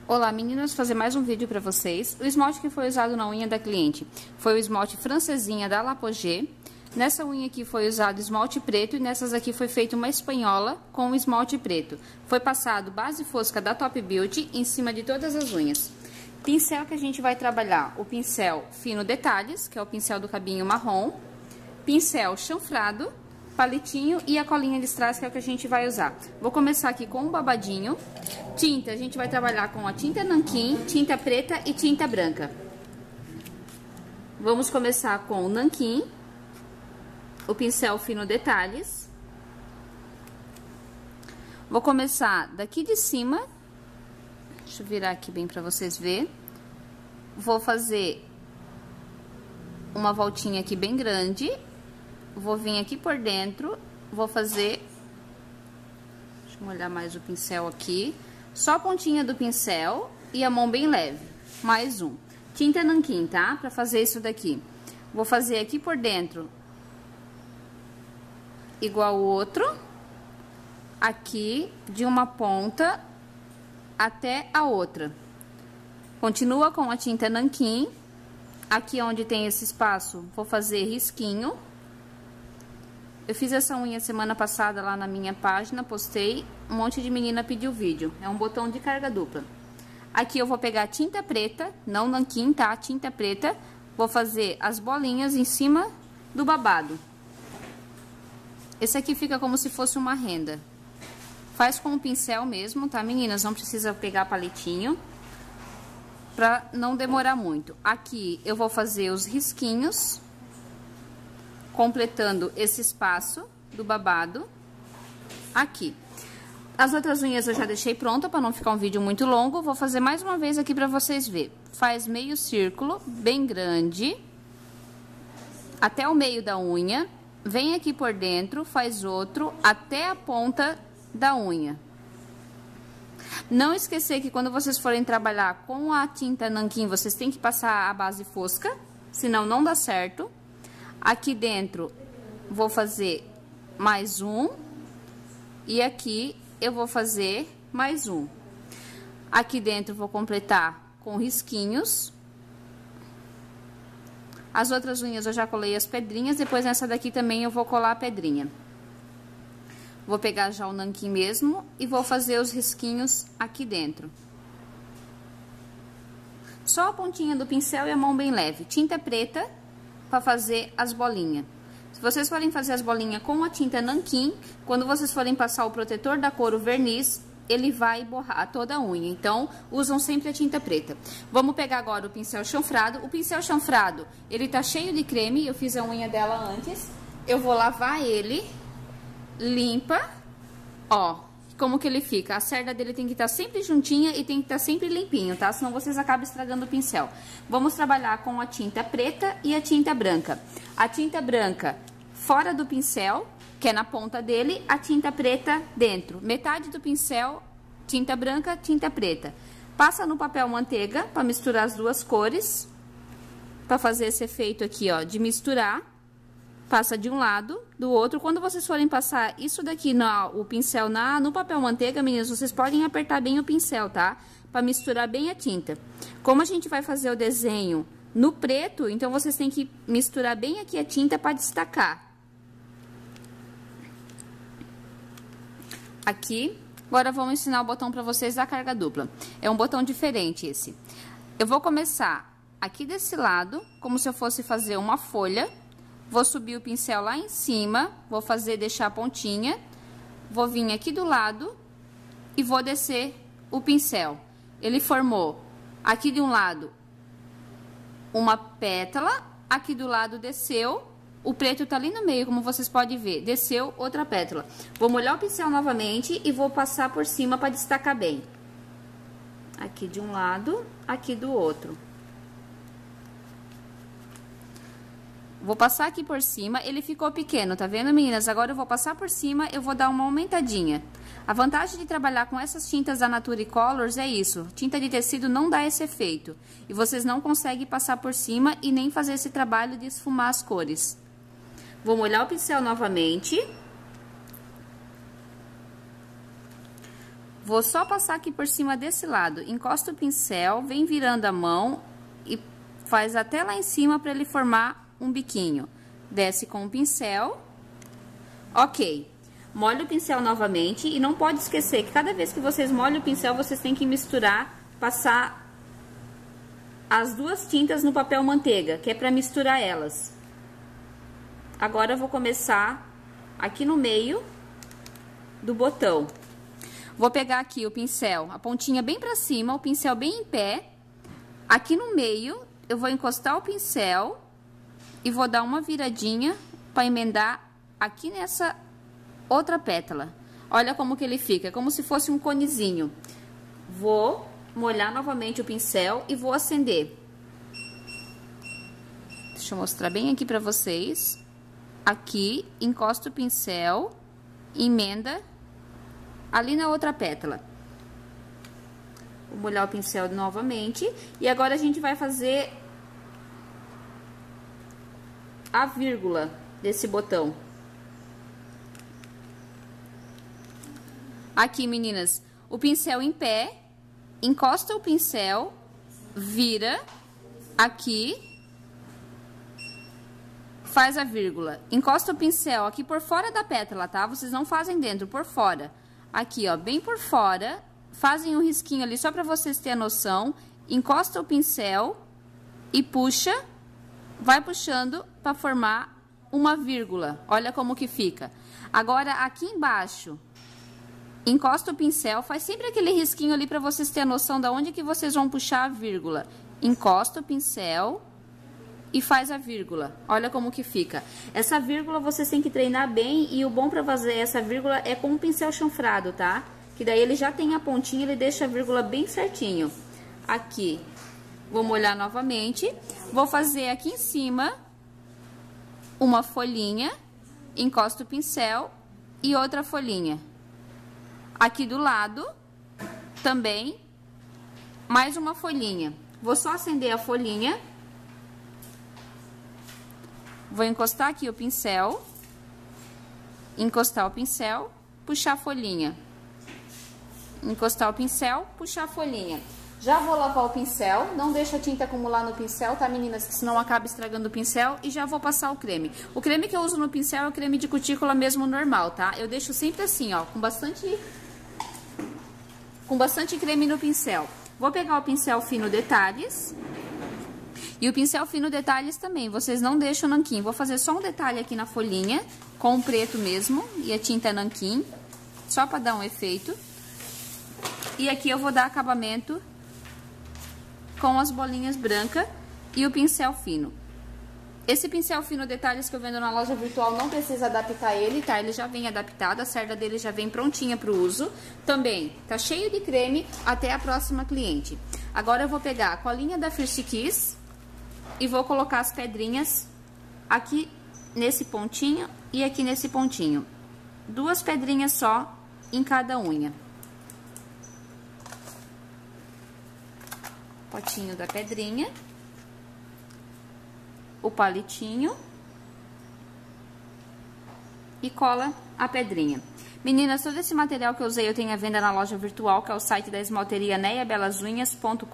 Olá meninas, fazer mais um vídeo para vocês. O esmalte que foi usado na unha da cliente foi o esmalte francesinha da Lapogée. Nessa unha aqui foi usado esmalte preto e nessas aqui foi feita uma espanhola com esmalte preto. Foi passado base fosca da Top Beauty em cima de todas as unhas. Pincel que a gente vai trabalhar, o pincel fino detalhes, que é o pincel do cabinho marrom. Pincel chanfrado, palitinho e a colinha de strass, que é o que a gente vai usar. Vou começar aqui com um babadinho. Tinta, a gente vai trabalhar com a tinta nanquim, tinta preta e tinta branca. Vamos começar com o nanquim, o pincel fino detalhes. Vou começar daqui de cima, deixa eu virar aqui bem para vocês verem. Vou fazer uma voltinha aqui bem grande, vou vir aqui por dentro, vou fazer, deixa eu molhar mais o pincel aqui. Só a pontinha do pincel e a mão bem leve. Mais um. Tinta nanquim, tá? Pra fazer isso daqui. Vou fazer aqui por dentro igual o outro. Aqui de uma ponta até a outra. Continua com a tinta nanquim. Aqui onde tem esse espaço, vou fazer risquinho. Eu fiz essa unha semana passada lá na minha página, postei, um monte de menina pediu vídeo. É um botão de carga dupla. Aqui eu vou pegar tinta preta, não nanquim, tá? Tinta preta. Vou fazer as bolinhas em cima do babado. Esse aqui fica como se fosse uma renda. Faz com o pincel mesmo, tá, meninas? Não precisa pegar palitinho, pra não demorar muito. Aqui eu vou fazer os risquinhos, completando esse espaço do babado aqui. As outras unhas eu já deixei pronta para não ficar um vídeo muito longo. Vou fazer mais uma vez aqui para vocês verem. Faz meio círculo bem grande até o meio da unha. Vem aqui por dentro, faz outro até a ponta da unha. Não esquecer que quando vocês forem trabalhar com a tinta nanquim, vocês têm que passar a base fosca, senão não dá certo. Aqui dentro, vou fazer mais um. E aqui, eu vou fazer mais um. Aqui dentro, vou completar com risquinhos. As outras unhas, eu já colei as pedrinhas. Depois, nessa daqui também, eu vou colar a pedrinha. Vou pegar já o nanquim mesmo e vou fazer os risquinhos aqui dentro. Só a pontinha do pincel e a mão bem leve. Tinta preta para fazer as bolinhas. Se vocês forem fazer as bolinhas com a tinta nanquim, quando vocês forem passar o protetor da cor, o verniz, ele vai borrar toda a unha. Então, usam sempre a tinta preta. Vamos pegar agora o pincel chanfrado. O pincel chanfrado, ele tá cheio de creme, eu fiz a unha dela antes. Eu vou lavar ele, limpa, ó, como que ele fica. A cerda dele tem que estar sempre juntinha e tem que estar sempre limpinho, tá? Senão vocês acabam estragando o pincel. Vamos trabalhar com a tinta preta e a tinta branca. A tinta branca fora do pincel, que é na ponta dele, a tinta preta dentro. Metade do pincel, tinta branca, tinta preta. Passa no papel manteiga para misturar as duas cores, para fazer esse efeito aqui, ó, de misturar. Passa de um lado, do outro. Quando vocês forem passar isso daqui, o pincel no papel manteiga, meninas, vocês podem apertar bem o pincel, tá? Pra misturar bem a tinta. Como a gente vai fazer o desenho no preto, então vocês têm que misturar bem aqui a tinta pra destacar. Aqui. Agora vamos ensinar o botão pra vocês da carga dupla. É um botão diferente esse. Eu vou começar aqui desse lado, como se eu fosse fazer uma folha. Vou subir o pincel lá em cima, vou deixar a pontinha, vou vir aqui do lado e vou descer o pincel. Ele formou aqui de um lado uma pétala, aqui do lado desceu, o preto tá ali no meio, como vocês podem ver, desceu outra pétala. Vou molhar o pincel novamente e vou passar por cima para destacar bem. Aqui de um lado, aqui do outro. Vou passar aqui por cima, ele ficou pequeno, tá vendo, meninas? Agora eu vou passar por cima, eu vou dar uma aumentadinha. A vantagem de trabalhar com essas tintas da Nature Colors é isso. Tinta de tecido não dá esse efeito. E vocês não conseguem passar por cima e nem fazer esse trabalho de esfumar as cores. Vou molhar o pincel novamente. Vou só passar aqui por cima desse lado. Encosta o pincel, vem virando a mão e faz até lá em cima para ele formar um biquinho. Desce com o pincel. Ok. Molha o pincel novamente e não pode esquecer que cada vez que vocês molham o pincel, vocês têm que misturar, passar as duas tintas no papel manteiga, que é para misturar elas. Agora eu vou começar aqui no meio do botão. Vou pegar aqui o pincel, a pontinha bem para cima, o pincel bem em pé. Aqui no meio, eu vou encostar o pincel e vou dar uma viradinha para emendar aqui nessa outra pétala. Olha como que ele fica, como se fosse um conezinho. Vou molhar novamente o pincel e vou acender. Deixa eu mostrar bem aqui para vocês. Aqui, encosta o pincel, emenda ali na outra pétala. Vou molhar o pincel novamente. E agora a gente vai fazer a vírgula desse botão. Aqui, meninas, o pincel em pé, encosta o pincel, vira aqui, faz a vírgula. Encosta o pincel aqui por fora da pétala, tá? Vocês não fazem dentro, por fora. Aqui, ó, bem por fora, fazem um risquinho ali só pra vocês terem a noção. Encosta o pincel e puxa, vai puxando pra formar uma vírgula. Olha como que fica. Agora, aqui embaixo, encosta o pincel, faz sempre aquele risquinho ali para vocês terem a noção de onde que vocês vão puxar a vírgula. Encosta o pincel e faz a vírgula. Olha como que fica. Essa vírgula vocês têm que treinar bem e o bom para fazer essa vírgula é com um pincel chanfrado, tá? Que daí ele já tem a pontinha, ele deixa a vírgula bem certinho. Aqui, vou molhar novamente. Vou fazer aqui em cima uma folhinha, encosto o pincel e outra folhinha. Aqui do lado, também, mais uma folhinha. Vou só acender a folhinha. Vou encostar aqui o pincel. Encostar o pincel, puxar a folhinha. Encostar o pincel, puxar a folhinha. Já vou lavar o pincel, não deixa a tinta acumular no pincel, tá, meninas? Que senão acaba estragando o pincel. E já vou passar o creme. O creme que eu uso no pincel é o creme de cutícula mesmo normal, tá? Eu deixo sempre assim, ó, com bastante creme no pincel. Vou pegar o pincel fino detalhes. E o pincel fino detalhes também, vocês não deixam nanquim. Vou fazer só um detalhe aqui na folhinha, com o preto mesmo, e a tinta nanquim, só para dar um efeito. E aqui eu vou dar acabamento com as bolinhas brancas e o pincel fino. Esse pincel fino detalhes que eu vendo na loja virtual não precisa adaptar ele, tá? Ele já vem adaptado, a cerda dele já vem prontinha pro uso. Também tá cheio de creme até a próxima cliente. Agora eu vou pegar a colinha da First Kiss e vou colocar as pedrinhas aqui nesse pontinho e aqui nesse pontinho. Duas pedrinhas só em cada unha. Potinho da pedrinha. O palitinho e cola a pedrinha. Meninas, todo esse material que eu usei eu tenho à venda na loja virtual, que é o site da esmalteria neiabellasunhas.com.br.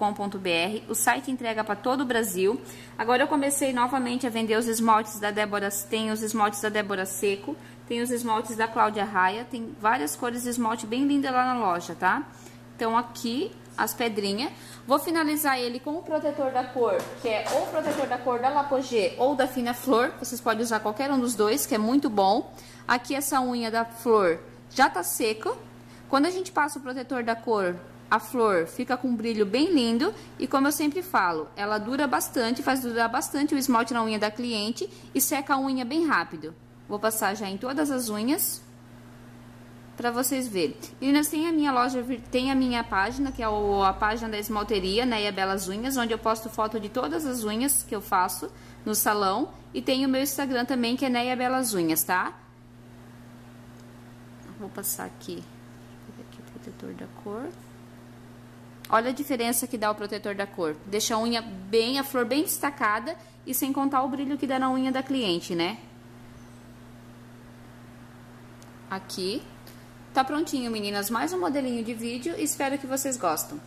O site entrega para todo o Brasil. Agora eu comecei novamente a vender os esmaltes da Débora, tem os esmaltes da Débora Seco, tem os esmaltes da Cláudia Raia, tem várias cores de esmalte bem linda lá na loja, tá? Então aqui as pedrinhas. Vou finalizar ele com o protetor da cor, que é ou o protetor da cor da Lapogée ou da Fina Flor. Vocês podem usar qualquer um dos dois, que é muito bom. Aqui essa unha da flor já tá seca. Quando a gente passa o protetor da cor, a flor fica com um brilho bem lindo. E como eu sempre falo, ela dura bastante, faz durar bastante o esmalte na unha da cliente e seca a unha bem rápido. Vou passar já em todas as unhas para vocês verem. Meninas, tem a minha loja, tem a minha página, que é a página da esmalteria, Neia Belas Unhas, onde eu posto foto de todas as unhas que eu faço no salão. E tem o meu Instagram também, que é Neia Belas Unhas, tá? Vou passar aqui. Vou pegar aqui o protetor da cor. Olha a diferença que dá o protetor da cor. Deixa a unha bem, a flor bem destacada e sem contar o brilho que dá na unha da cliente, né? Aqui. Tá prontinho, meninas, mais um modelinho de vídeo, espero que vocês gostem.